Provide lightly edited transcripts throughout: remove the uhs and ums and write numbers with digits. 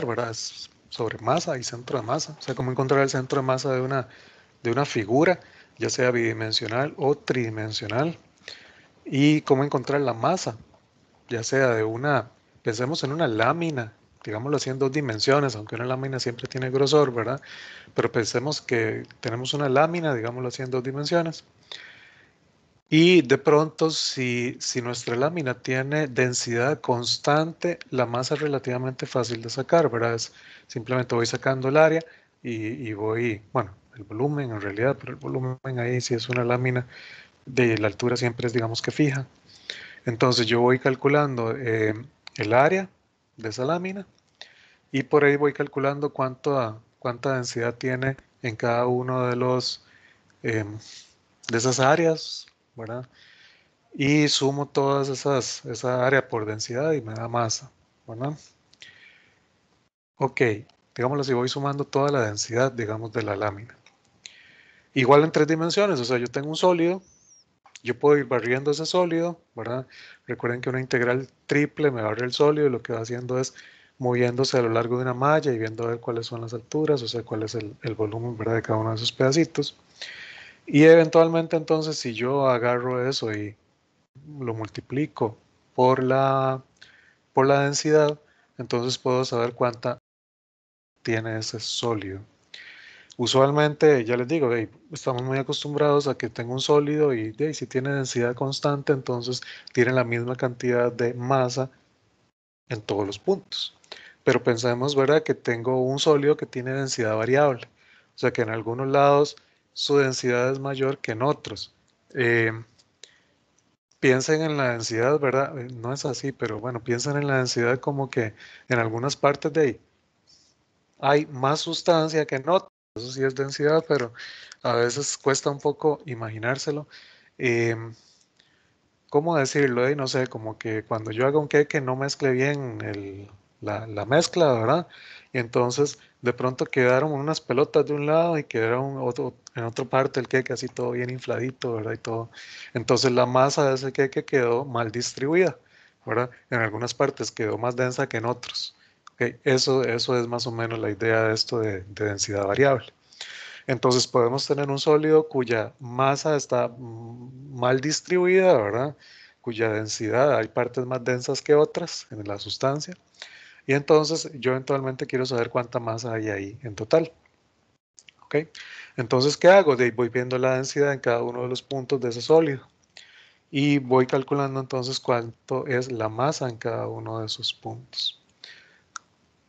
¿verdad? Es sobre masa y centro de masa. O sea, cómo encontrar el centro de masa de una figura, ya sea bidimensional o tridimensional. Y cómo encontrar la masa, ya sea de una, pensemos en una lámina, digámoslo así en dos dimensiones, aunque una lámina siempre tiene grosor, ¿verdad? Pero pensemos que tenemos una lámina, digámoslo así en dos dimensiones. Y de pronto, si nuestra lámina tiene densidad constante, la masa es relativamente fácil de sacar, ¿verdad? Simplemente voy sacando el área y voy, bueno, el volumen en realidad, pero el volumen ahí si es una lámina de la altura siempre es digamos que fija. Entonces yo voy calculando el área de esa lámina y por ahí voy calculando cuánta densidad tiene en cada uno de de esas áreas, ¿verdad? Y sumo todas esa área por densidad y me da masa, ¿verdad? Ok, digámoslo así, voy sumando toda la densidad, digamos, de la lámina. Igual en tres dimensiones, o sea, yo tengo un sólido, yo puedo ir barriendo ese sólido, ¿verdad? Recuerden que una integral triple me barre el sólido y lo que va haciendo es moviéndose a lo largo de una malla y viendo a ver cuáles son las alturas, o sea, cuál es el volumen, ¿verdad? De cada uno de esos pedacitos. Y eventualmente entonces si yo agarro eso y lo multiplico por por la densidad, entonces puedo saber cuánta tiene ese sólido. Usualmente, ya les digo, estamos muy acostumbrados a que tenga un sólido y si tiene densidad constante, entonces tiene la misma cantidad de masa en todos los puntos. Pero pensemos, ¿verdad?, que tengo un sólido que tiene densidad variable. O sea que en algunos lados su densidad es mayor que en otros. Eh, Piensen en la densidad, ¿verdad? No es así, pero bueno, piensen en la densidad como que en algunas partes de ahí hay más sustancia que en otras. Eso sí es densidad, pero a veces cuesta un poco imaginárselo. Eh, ¿Cómo decirlo? No sé, como que cuando yo haga un queque no mezcle bien la mezcla, ¿verdad? Y entonces de pronto quedaron unas pelotas de un lado y quedaron en otra parte el queque así todo bien infladito, ¿verdad? Y todo. Entonces la masa de ese queque quedó mal distribuida, ¿verdad? En algunas partes quedó más densa que en otros. Ok, eso es más o menos la idea de esto de densidad variable. Entonces podemos tener un sólido cuya masa está mal distribuida, ¿verdad? Cuya densidad, hay partes más densas que otras en la sustancia. Y entonces yo eventualmente quiero saber cuánta masa hay ahí en total. ¿Ok? Entonces, ¿qué hago? Voy viendo la densidad en cada uno de los puntos de ese sólido. Y voy calculando entonces cuánto es la masa en cada uno de esos puntos.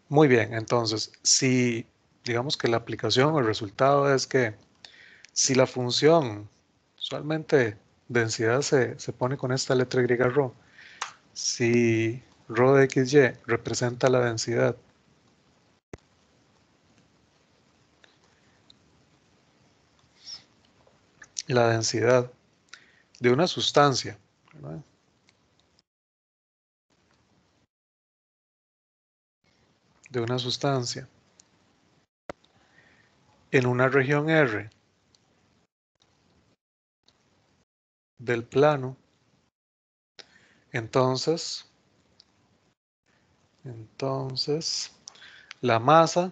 Muy bien, entonces, si digamos que la aplicación o el resultado es que si la función, usualmente densidad se pone con esta letra y rho, si rho de xy representa la densidad de una sustancia, ¿verdad? De una sustancia en una región R del plano, entonces la masa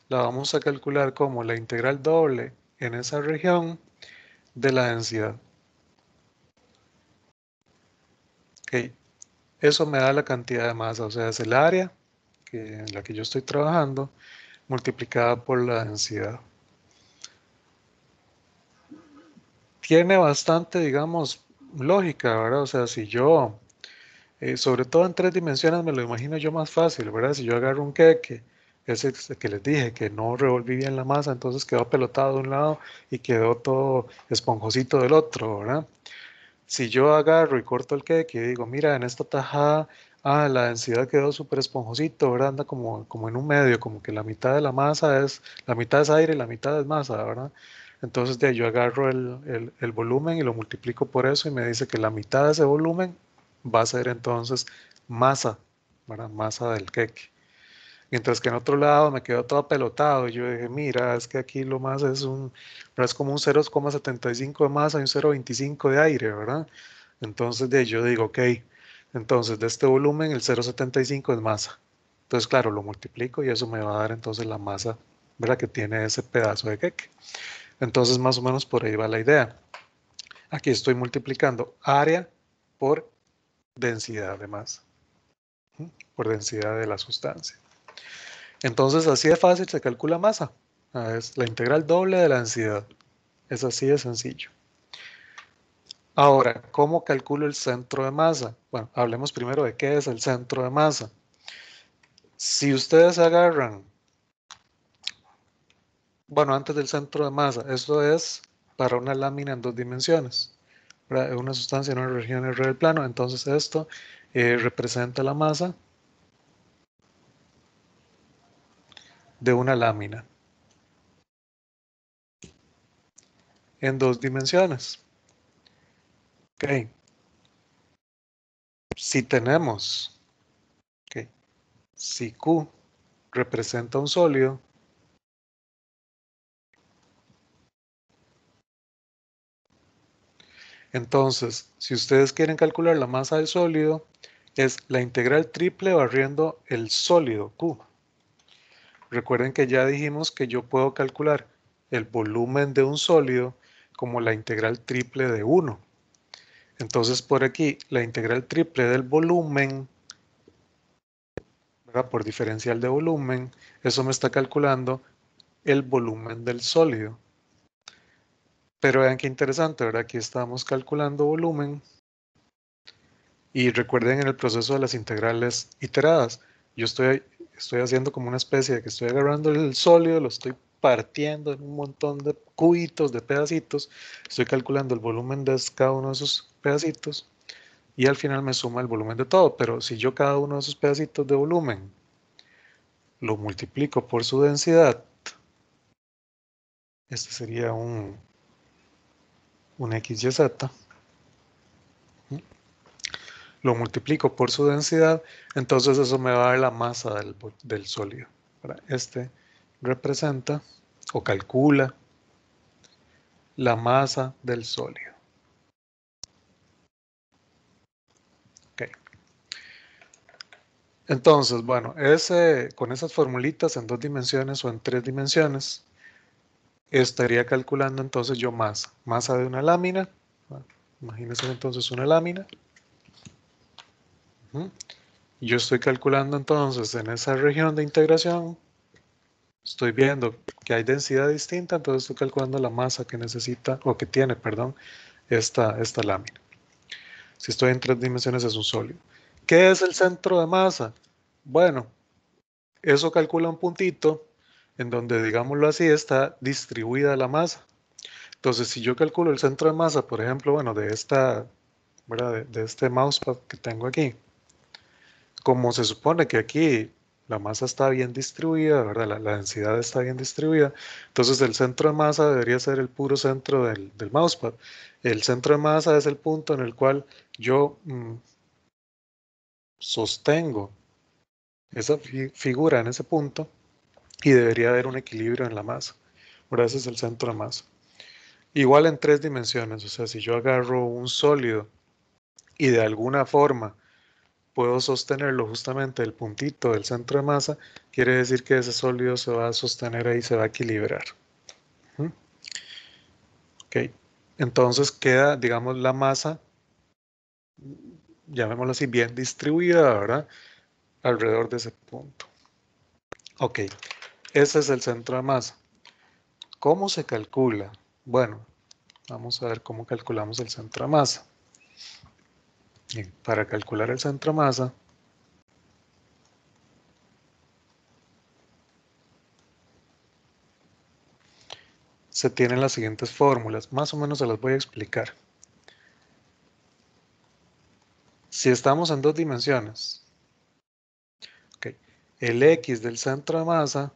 la vamos a calcular como la integral doble en esa región de la densidad. Ok, eso me da la cantidad de masa, o sea, es el área en la que yo estoy trabajando multiplicada por la densidad. Tiene bastante, digamos, lógica, ¿verdad? O sea, si yo, sobre todo en tres dimensiones, me lo imagino yo más fácil, ¿verdad? Si yo agarro un queque, ese que les dije, que no revolví bien la masa, entonces quedó pelotado de un lado y quedó todo esponjosito del otro, ¿verdad? Si yo agarro y corto el queque y digo, mira, en esta tajada, la densidad quedó súper esponjosito, ¿verdad? Anda como en un medio, como que la mitad de la mitad es aire y la mitad es masa, ¿verdad? Entonces de ahí yo agarro el volumen y lo multiplico por eso y me dice que la mitad de ese volumen va a ser entonces masa, ¿verdad? Masa del queque. Mientras que en otro lado me quedó todo pelotado. Y yo dije, mira, es que aquí lo más pero es como un 0,75 de masa y un 0,25 de aire, ¿verdad? Entonces de ahí yo digo, ok, entonces de este volumen el 0,75 es masa. Entonces, claro, lo multiplico y eso me va a dar entonces la masa, ¿verdad?, que tiene ese pedazo de queque. Entonces, más o menos por ahí va la idea. Aquí estoy multiplicando área por densidad de masa, por densidad de la sustancia. Entonces, así de fácil se calcula masa. Es la integral doble de la densidad. Es así de sencillo. Ahora, ¿cómo calculo el centro de masa? Bueno, hablemos primero de qué es el centro de masa. Si ustedes agarran, bueno, antes del centro de masa, esto es para una lámina en dos dimensiones, ¿verdad? Una sustancia en una región R del plano, entonces esto representa la masa de una lámina en dos dimensiones. Ok. Si tenemos, ok, si Q representa un sólido, entonces, si ustedes quieren calcular la masa del sólido, es la integral triple barriendo el sólido Q. Recuerden que ya dijimos que yo puedo calcular el volumen de un sólido como la integral triple de 1. Entonces, por aquí, la integral triple del volumen, ¿verdad?, por diferencial de volumen, eso me está calculando el volumen del sólido. Pero vean qué interesante, ¿verdad? Aquí estamos calculando volumen. Y recuerden en el proceso de las integrales iteradas, yo estoy haciendo como una especie de que estoy agarrando el sólido, lo estoy partiendo en un montón de cubitos, de pedacitos, estoy calculando el volumen de cada uno de esos pedacitos y al final me suma el volumen de todo. Pero si yo cada uno de esos pedacitos de volumen lo multiplico por su densidad, este sería un XYZ, lo multiplico por su densidad, entonces eso me va a dar la masa del sólido. Este representa o calcula la masa del sólido. Okay. Entonces, bueno, con esas formulitas en dos dimensiones o en tres dimensiones, estaría calculando entonces yo masa de una lámina. Imagínense entonces una lámina. Yo estoy calculando entonces en esa región de integración, estoy viendo que hay densidad distinta, entonces estoy calculando la masa que necesita, o que tiene, perdón, esta lámina. Si estoy en tres dimensiones es un sólido. ¿Qué es el centro de masa? Bueno, eso calcula un puntito en donde, digámoslo así, está distribuida la masa. Entonces, si yo calculo el centro de masa, por ejemplo, bueno, de esta, ¿verdad?, de este mousepad que tengo aquí, como se supone que aquí la masa está bien distribuida, ¿verdad?, la densidad está bien distribuida, entonces el centro de masa debería ser el puro centro del mousepad. El centro de masa es el punto en el cual yo sostengo esa figura en ese punto y debería haber un equilibrio en la masa. Por ese es el centro de masa. Igual en tres dimensiones, o sea, si yo agarro un sólido y de alguna forma puedo sostenerlo justamente el puntito del centro de masa, quiere decir que ese sólido se va a sostener ahí, se va a equilibrar. Ok, entonces queda, digamos, la masa, llamémoslo así, bien distribuida, ¿verdad?, alrededor de ese punto. Ok, ese es el centro de masa. ¿Cómo se calcula? Bueno, vamos a ver cómo calculamos el centro de masa. Bien, para calcular el centro de masa, se tienen las siguientes fórmulas. Más o menos se las voy a explicar. Si estamos en dos dimensiones, okay, el X del centro de masa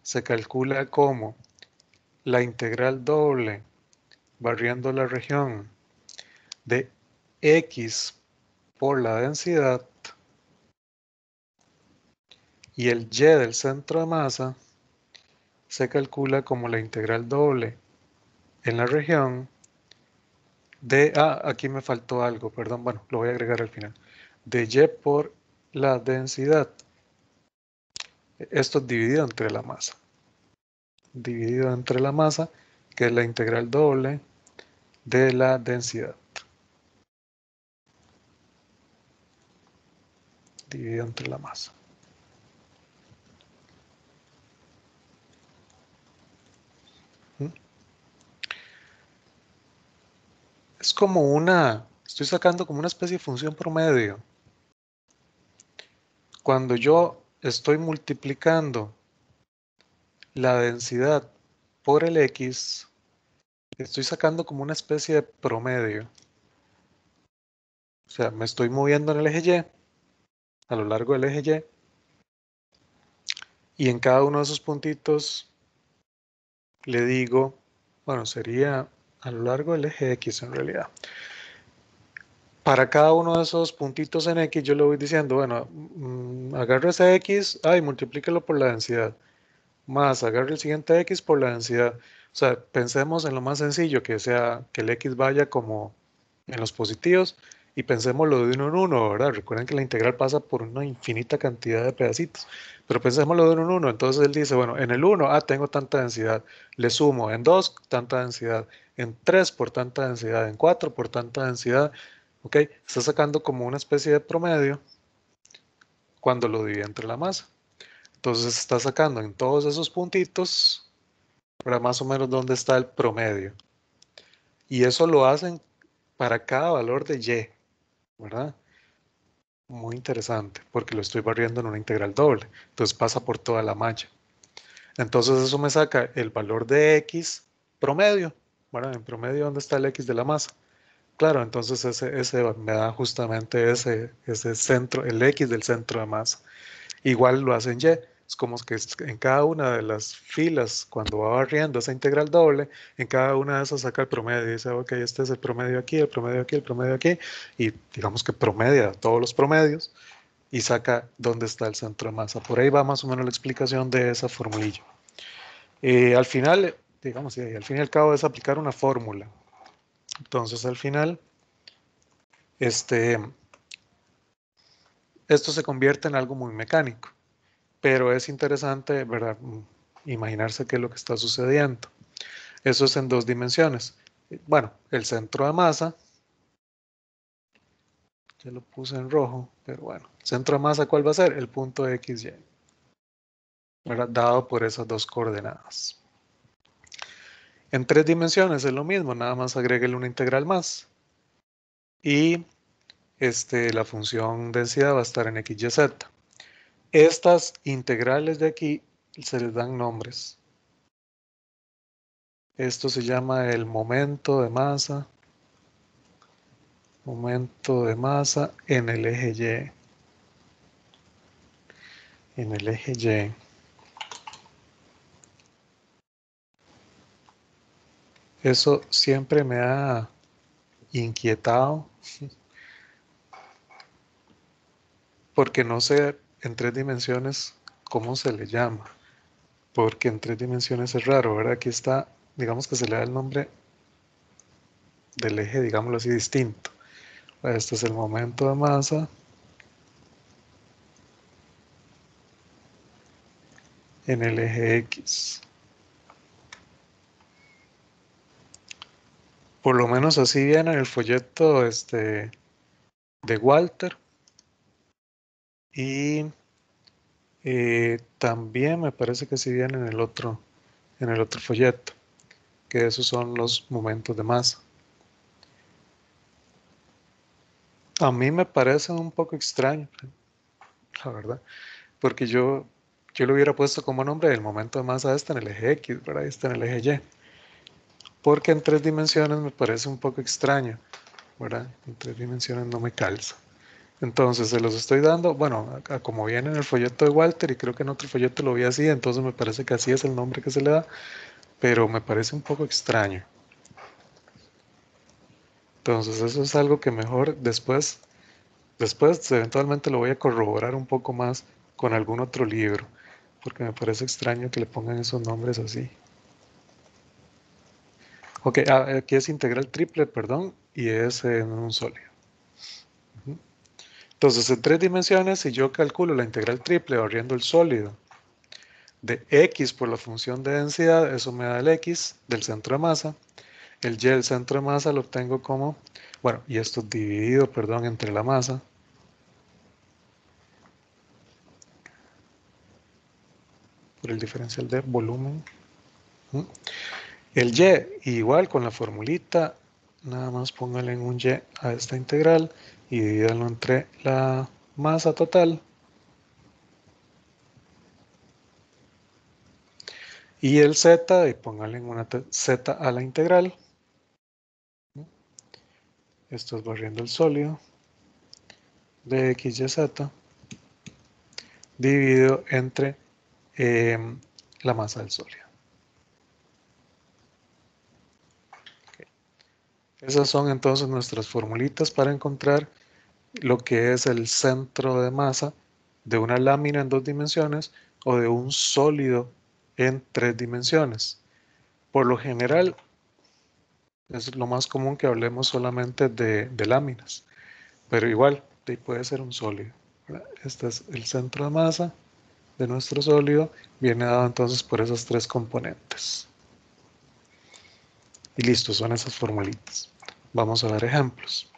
se calcula como la integral doble barriendo la región de X por la densidad y el Y del centro de masa se calcula como la integral doble en la región de, aquí me faltó algo, perdón, bueno, lo voy a agregar al final, de Y por la densidad Esto es dividido entre la masa. Dividido entre la masa, que es la integral doble de la densidad. Dividido entre la masa. Es como estoy sacando como una especie de función promedio. Cuando yo estoy multiplicando la densidad por el X, estoy sacando como una especie de promedio. O sea, me estoy moviendo en el eje Y, a lo largo del eje Y en cada uno de esos puntitos le digo, bueno, sería a lo largo del eje X en realidad. Para cada uno de esos puntitos en X yo le voy diciendo, bueno, agarro ese X, y multiplíquelo por la densidad. Más agarre el siguiente X por la densidad. O sea, pensemos en lo más sencillo, que sea que el X vaya como en los positivos y pensémoslo de uno en uno, ¿verdad? Recuerden que la integral pasa por una infinita cantidad de pedacitos, pero pensémoslo de uno en uno. Entonces él dice, bueno, en el 1, tengo tanta densidad, le sumo en 2, tanta densidad, en 3 por tanta densidad, en 4 por tanta densidad, ¿ok? Está sacando como una especie de promedio cuando lo divide entre la masa. Entonces está sacando en todos esos puntitos, para más o menos dónde está el promedio. Y eso lo hacen para cada valor de y, ¿verdad? Muy interesante, porque lo estoy barriendo en una integral doble. Entonces pasa por toda la malla. Entonces eso me saca el valor de x promedio, ¿verdad? En promedio, ¿dónde está el x de la masa? Claro, entonces ese me da justamente ese centro, el x del centro de masa. Igual lo hacen Y. Es como que en cada una de las filas, cuando va barriendo esa integral doble, en cada una de esas saca el promedio y dice, ok, este es el promedio aquí, el promedio aquí, el promedio aquí, y digamos que promedia todos los promedios y saca dónde está el centro de masa. Por ahí va más o menos la explicación de esa formulilla. Al final, digamos, sí, al fin y al cabo es aplicar una fórmula. Entonces, al final, esto se convierte en algo muy mecánico. Pero es interesante, ¿verdad? Imaginarse qué es lo que está sucediendo. Eso es en dos dimensiones. Bueno, el centro de masa, ya lo puse en rojo, pero bueno, centro de masa, ¿cuál va a ser? El punto XY, ¿verdad? Dado por esas dos coordenadas. En tres dimensiones es lo mismo, nada más agréguele una integral más. Y la función densidad va a estar en x, y, z. Estas integrales de aquí se les dan nombres. Esto se llama el momento de masa. Momento de masa en el eje Y. En el eje Y. Eso siempre me ha inquietado porque no sé en tres dimensiones cómo se le llama. Porque en tres dimensiones es raro, ¿verdad? Aquí está, digamos que se le da el nombre del eje, digámoslo así, distinto. Este es el momento de masa. En el eje X. Por lo menos así viene en el folleto de Walter. Y también me parece que sí viene en el otro folleto, que esos son los momentos de masa. A mí me parece un poco extraño, la verdad, porque yo lo hubiera puesto como nombre del momento de masa en el eje X, ¿verdad? Este en el eje Y. Porque en tres dimensiones me parece un poco extraño, ¿verdad? En tres dimensiones no me calza. Entonces se los estoy dando, bueno, como viene en el folleto de Walter y creo que en otro folleto lo vi así, entonces me parece que así es el nombre que se le da, pero me parece un poco extraño. Entonces eso es algo que mejor después eventualmente lo voy a corroborar un poco más con algún otro libro, porque me parece extraño que le pongan esos nombres así. Ok, aquí es integral triple, perdón, y es en un sólido. Entonces, en tres dimensiones, si yo calculo la integral triple barriendo el sólido, de X por la función de densidad, eso me da el X del centro de masa. El Y del centro de masa lo obtengo como, bueno, y esto dividido, perdón, entre la masa. Por el diferencial de volumen. El Y, igual con la formulita, nada más póngale en un Y a esta integral y divídalo entre la masa total. Y el Z, y póngale en una Z a la integral. Esto es barriendo el sólido de X, Y, Z, dividido entre la masa del sólido. Esas son entonces nuestras formulitas para encontrar lo que es el centro de masa de una lámina en 2 dimensiones o de un sólido en 3 dimensiones. Por lo general, es lo más común que hablemos solamente de láminas, pero igual puede ser un sólido, ¿verdad? Este es el centro de masa de nuestro sólido, viene dado entonces por esas 3 componentes. Y listo, son esas formulitas. Vamos a ver ejemplos.